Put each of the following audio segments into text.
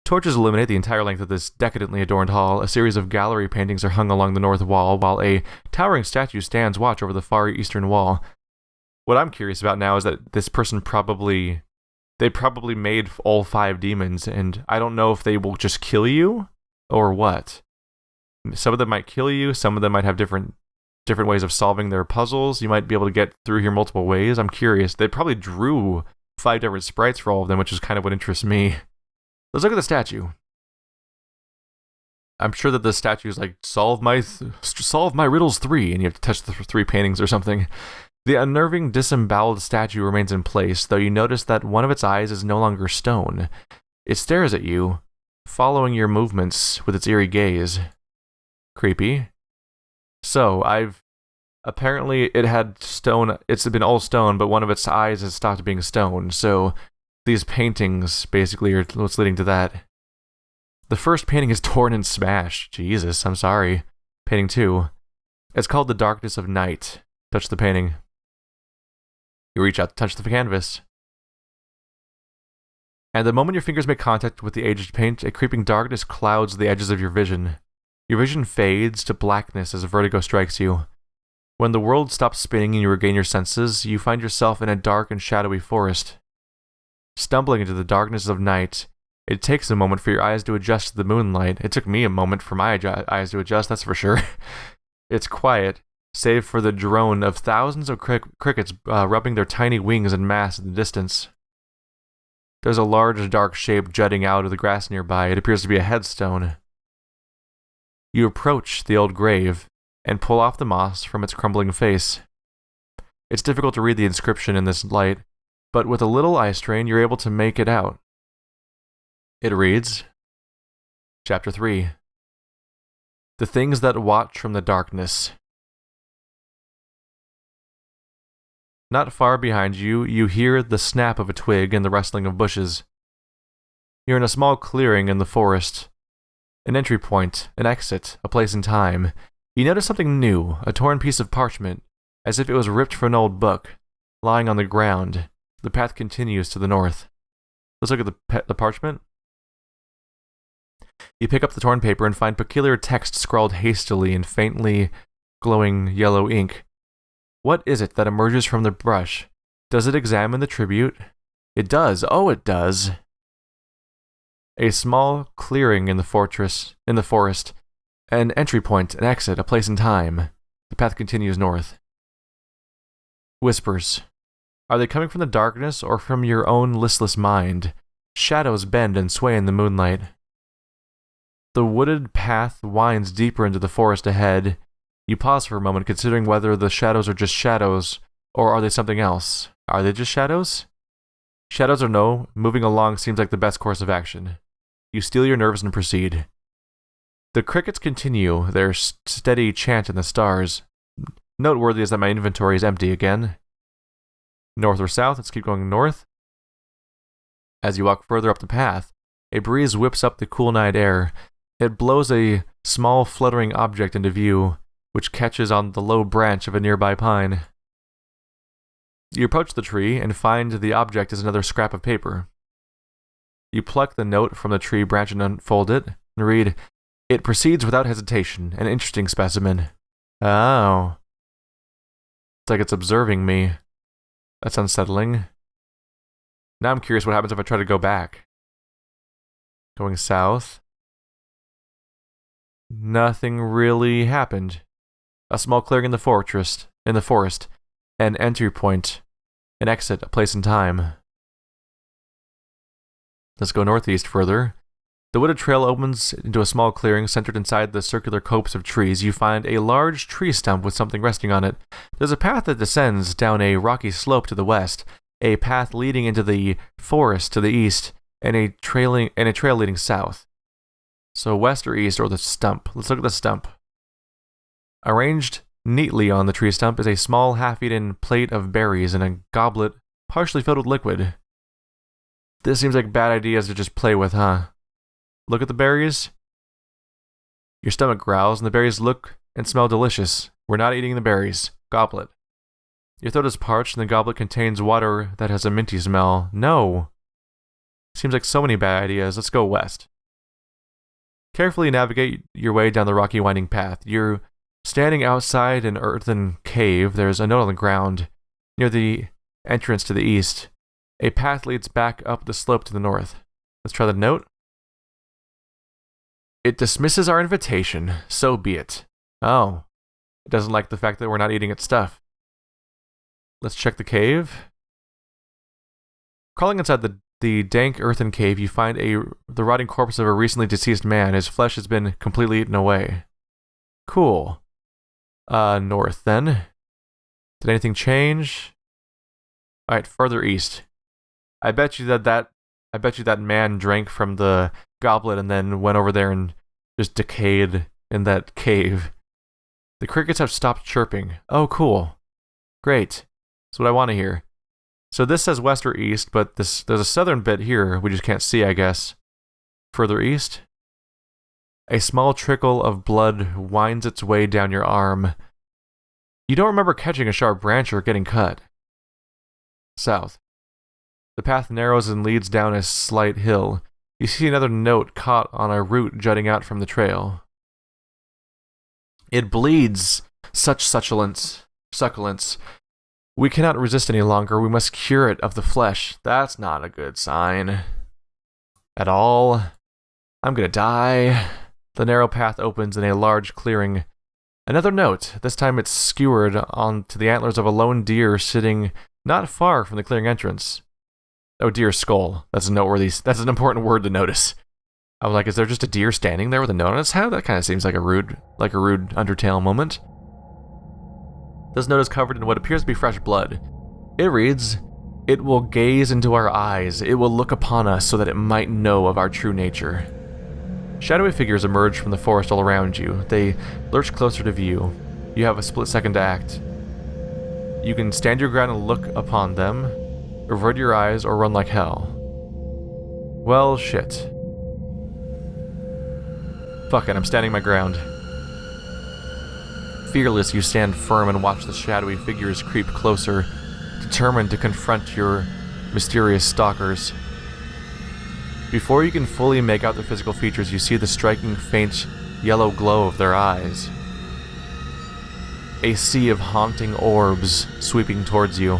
Torches illuminate the entire length of this decadently adorned hall. A series of gallery paintings are hung along the north wall, while a towering statue stands watch over the far eastern wall. What I'm curious about now is that this person they probably made all 5 demons, and I don't know if they will just kill you, or what. Some of them might kill you, some of them might have different ways of solving their puzzles. You might be able to get through here multiple ways. I'm curious. They probably drew 5 different sprites for all of them, which is kind of what interests me. Let's look at the statue. I'm sure that the statue is like, solve my riddles 3, and you have to touch the 3 paintings or something. The unnerving, disemboweled statue remains in place, though you notice that one of its eyes is no longer stone. It stares at you, following your movements with its eerie gaze. Creepy. So, apparently it had stone, it's been all stone, but one of its eyes has stopped being stone, so these paintings basically are what's leading to that. The first painting is torn and smashed. Jesus, I'm sorry. Painting 2. It's called The Darkness of Night. Touch the painting. You reach out to touch the canvas. And the moment your fingers make contact with the aged paint, a creeping darkness clouds the edges of your vision. Your vision fades to blackness as vertigo strikes you. When the world stops spinning and you regain your senses, you find yourself in a dark and shadowy forest. Stumbling into the darkness of night, it takes a moment for your eyes to adjust to the moonlight. It took me a moment for my eyes to adjust, that's for sure. It's quiet, save for the drone of thousands of crickets rubbing their tiny wings en masse in the distance. There's a large dark shape jutting out of the grass nearby. It appears to be a headstone. You approach the old grave and pull off the moss from its crumbling face. It's difficult to read the inscription in this light, but with a little eye strain you're able to make it out. It reads, Chapter 3. The Things That Watch from the Darkness. Not far behind you, you hear the snap of a twig and the rustling of bushes. You're in a small clearing in the forest. An entry point, an exit, a place in time. You notice something new, a torn piece of parchment, as if it was ripped from an old book, lying on the ground. The path continues to the north. Let's look at the parchment. You pick up the torn paper and find peculiar text scrawled hastily in faintly glowing yellow ink. What is it that emerges from the brush? Does it examine the tribute? It does. Oh, it does. A small clearing in the forest, an entry point, an exit, a place in time. The path continues north. Whispers. Are they coming from the darkness or from your own listless mind? Shadows bend and sway in the moonlight. The wooded path winds deeper into the forest ahead. You pause for a moment, considering whether the shadows are just shadows, or are they something else? Are they just shadows? Shadows or no, moving along seems like the best course of action. You steel your nerves and proceed. The crickets continue their steady chant in the stars. Noteworthy is that my inventory is empty again. North or south? Let's keep going north. As you walk further up the path, a breeze whips up the cool night air. It blows a small fluttering object into view, which catches on the low branch of a nearby pine. You approach the tree and find the object is another scrap of paper. You pluck the note from the tree branch and unfold it, and read, It proceeds without hesitation, an interesting specimen. Oh. It's like it's observing me. That's unsettling. Now I'm curious what happens if I try to go back. Going south. Nothing really happened. A small clearing in the forest, an entry point, an exit, a place in time. Let's go northeast further. The wooded trail opens into a small clearing centered inside the circular copse of trees. You find a large tree stump with something resting on it. There's a path that descends down a rocky slope to the west, a path leading into the forest to the east, and a trail leading south. So west or east or the stump. Let's look at the stump. Arranged neatly on the tree stump is a small half-eaten plate of berries and a goblet partially filled with liquid. This seems like bad ideas to just play with, huh? Look at the berries. Your stomach growls and the berries look and smell delicious. We're not eating the berries. Goblet. Your throat is parched and the goblet contains water that has a minty smell. No. Seems like so many bad ideas. Let's go west. Carefully navigate your way down the rocky winding path. You're standing outside an earthen cave. There's a note on the ground near the entrance to the east. A path leads back up the slope to the north. Let's try the note. It dismisses our invitation. So be it. Oh. It doesn't like the fact that we're not eating its stuff. Let's check the cave. Crawling inside the dank earthen cave, you find the rotting corpse of a recently deceased man. His flesh has been completely eaten away. Cool. North then. Did anything change? Alright, further east. I bet you that man drank from the goblet and then went over there and just decayed in that cave. The crickets have stopped chirping. Oh, cool. Great. That's what I want to hear. So this says west or east, but there's a southern bit here we just can't see, I guess. Further east. A small trickle of blood winds its way down your arm. You don't remember catching a sharp branch or getting cut. South. The path narrows and leads down a slight hill. You see another note caught on a root jutting out from the trail. It bleeds such succulence. We cannot resist any longer. We must cure it of the flesh. That's not a good sign. At all. I'm gonna die. The narrow path opens in a large clearing. Another note. This time it's skewered onto the antlers of a lone deer sitting not far from the clearing entrance. Oh, deer skull. That's an important word to notice. I was like, is there just a deer standing there with a note on its head? That kind of seems like a rude Undertale moment. This note is covered in what appears to be fresh blood. It reads, "It will gaze into our eyes. It will look upon us so that it might know of our true nature." Shadowy figures emerge from the forest all around you. They lurch closer to view. You have a split second to act. You can stand your ground and look upon them, avert your eyes, or run like hell. Well, shit. Fuck it, I'm standing my ground. Fearless, you stand firm and watch the shadowy figures creep closer, determined to confront your mysterious stalkers. Before you can fully make out their physical features, you see the striking, faint yellow glow of their eyes. A sea of haunting orbs sweeping towards you.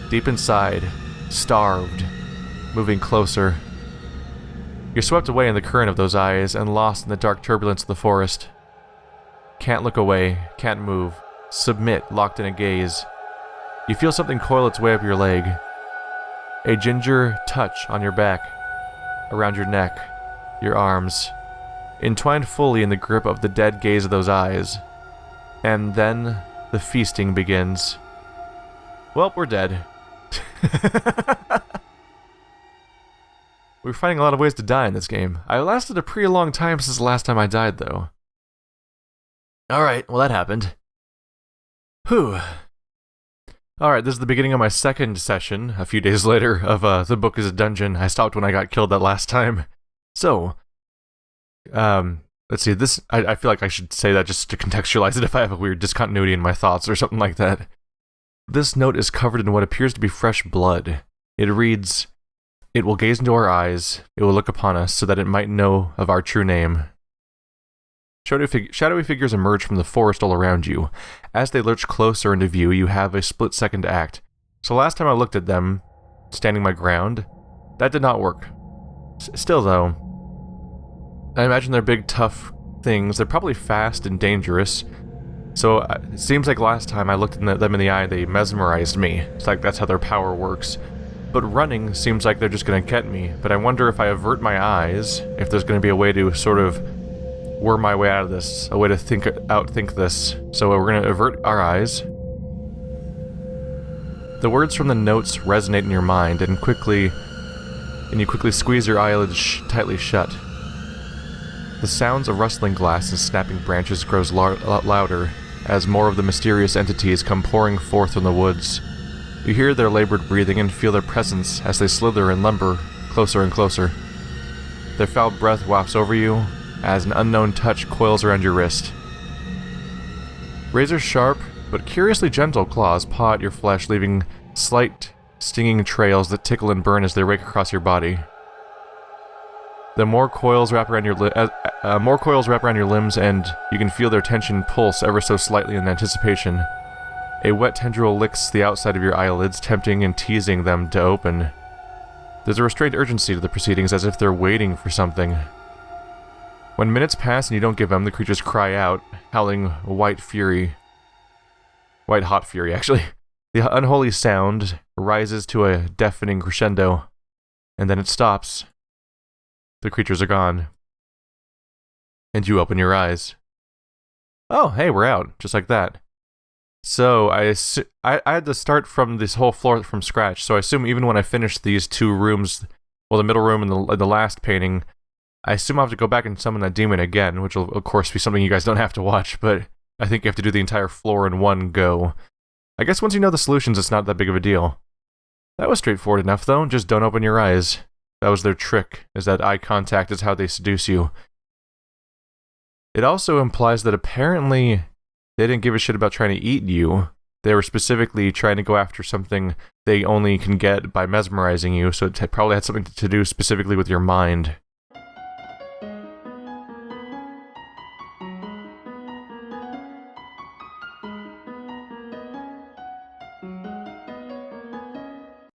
Deep inside, starved, moving closer. You're swept away in the current of those eyes and lost in the dark turbulence of the forest. Can't look away, can't move. Submit, locked in a gaze. You feel something coil its way up your leg. A ginger touch on your back, around your neck, your arms, entwined fully in the grip of the dead gaze of those eyes. And then the feasting begins. Well, we're dead. We're finding a lot of ways to die in this game. I lasted a pretty long time since the last time I died, though. Alright, well that happened. Whew. Alright, this is the beginning of my second session, a few days later, of The Book is a Dungeon. I stopped when I got killed that last time. So, let's see, this, I feel like I should say that just to contextualize it if I have a weird discontinuity in my thoughts or something like that. This note is covered in what appears to be fresh blood. It reads, "It will gaze into our eyes, it will look upon us, so that it might know of our true name." Shadowy figures emerge from the forest all around you. As they lurch closer into view, you have a split second to act. So last time I looked at them, standing my ground, that did not work. Still though, I imagine they're big, tough things. They're probably fast and dangerous. So it seems like last time I looked at them in the eye, they mesmerized me. It's like that's how their power works. But running seems like they're just going to get me. But I wonder if I avert my eyes, if there's going to be a way to sort of worm my way out of this, a way to outthink this. So we're going to avert our eyes. The words from the notes resonate in your mind, and you quickly squeeze your eyelids tightly shut. The sounds of rustling glass and snapping branches grows louder as more of the mysterious entities come pouring forth from the woods. You hear their labored breathing and feel their presence as they slither and lumber closer and closer. Their foul breath wafts over you as an unknown touch coils around your wrist. Razor-sharp, but curiously gentle claws paw at your flesh, leaving slight, stinging trails that tickle and burn as they rake across your body. More coils wrap around your limbs, and you can feel their tension pulse ever so slightly in anticipation. A wet tendril licks the outside of your eyelids, tempting and teasing them to open. There's a restrained urgency to the proceedings, as if they're waiting for something. When minutes pass and you don't give them, the creatures cry out, howling white hot fury, actually. The unholy sound rises to a deafening crescendo, and then it stops. The creatures are gone. And you open your eyes. Oh, hey, we're out, just like that. So, I had to start from this whole floor from scratch, so I assume even when I finish these 2 rooms, well, the middle room and the last painting, I assume I'll have to go back and summon that demon again, which will, of course, be something you guys don't have to watch, but I think you have to do the entire floor in one go. I guess once you know the solutions, it's not that big of a deal. That was straightforward enough, though. Just don't open your eyes. That was their trick, is that eye contact is how they seduce you. It also implies that apparently they didn't give a shit about trying to eat you. They were specifically trying to go after something they only can get by mesmerizing you, so it probably had something to do specifically with your mind.